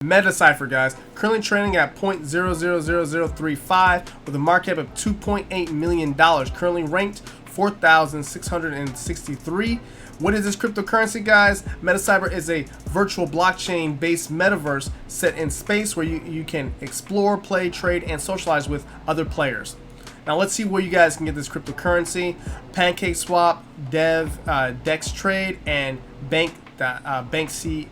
Metacyber, guys, currently trading at 0.000035 with a market cap of $2.8 million, currently ranked 4,663. What is this cryptocurrency, guys? Metacyber is a virtual blockchain based metaverse set in space where you can explore, play, trade, and socialize with other players. Now let's see where you guys can get this cryptocurrency. PancakeSwap, Dex Trade, and BankCEX.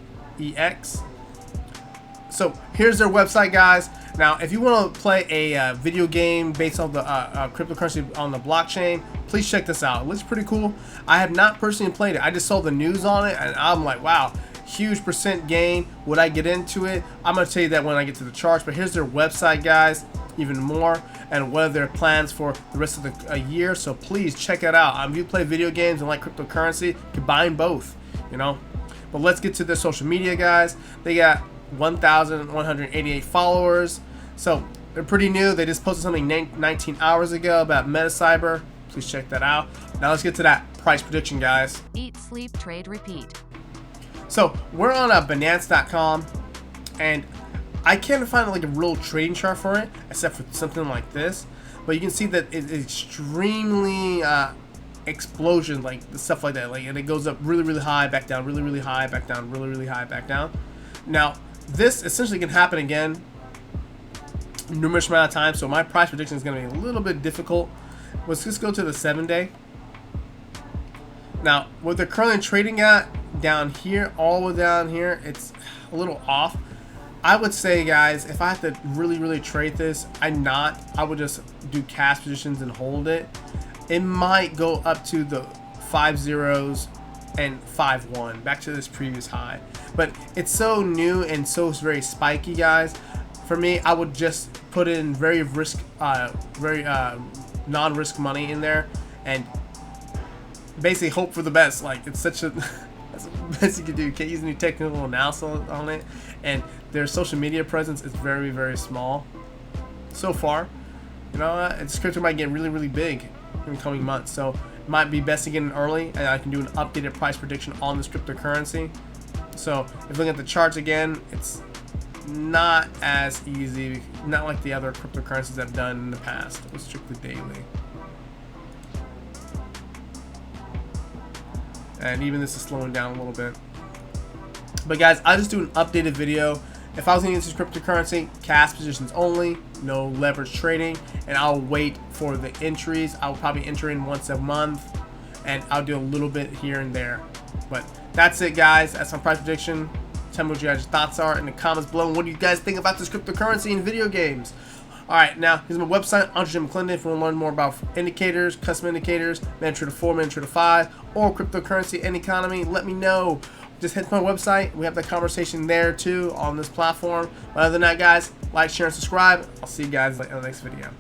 So here's their website, guys. Now if you want to play a video game based on the cryptocurrency on the blockchain, please check this out. It looks pretty cool. I have not personally played it. I just saw the news on it and I'm like, wow, huge percent gain. Would I get into it? I'm going to tell you that when I get to the charts. But here's their website, guys, even more, and what are their plans for the rest of the year. So please check it out. If you play video games and like cryptocurrency, combine both, you know. But let's get to their social media, guys. They got 1,188 followers. So they're pretty new. They just posted something 19 hours ago about Metacyber. Please check that out. Now let's get to that price prediction, guys. Eat, sleep, trade, repeat. So we're on Binance.com, and I can't find like a real trading chart for it, except for something like this. But you can see that it's extremely explosion, like stuff like that. Like, and it goes up really, really high, back down, really, really high, back down, really, really high, back down. Now this essentially can happen again numerous amount of times. So my price prediction is going to be a little bit difficult. Let's just go to the 7-day. Now, what they're currently trading at down here, all the way down here, it's a little off. I would say, guys, if I have to really, really trade this, I would just do cash positions and hold it. It might go up to the 5 zeros and 5-1, back to this previous high. But it's so new and so very spiky, guys. For me, I would just put in very non-risk money in there and basically hope for the best. Like, it's such a that's the best you can do. You can't use any technical analysis on it, and their social media presence is very, very small so far. You know, this crypto might get really, really big in the coming months, so it might be best to get in early, and I can do an updated price prediction on this cryptocurrency. So if you look at the charts again, it's not as easy, not like the other cryptocurrencies I've done in the past. It's strictly daily. And even this is slowing down a little bit. But guys, I just do an updated video. If I was going to use this cryptocurrency, cash positions only, no leverage trading, and I'll wait for the entries. I'll probably enter in once a month, and I'll do a little bit here and there. But that's it, guys. That's my price prediction. Tell me what you guys' thoughts are in the comments below. What do you guys think about this cryptocurrency in video games? Alright, now here's my website, Andre McClendon. If you want to learn more about indicators, custom indicators, MetaTrader 4, MetaTrader 5, or cryptocurrency and economy, let me know. Just head to my website. We have that conversation there too on this platform. But other than that, guys, like, share, and subscribe. I'll see you guys in the next video.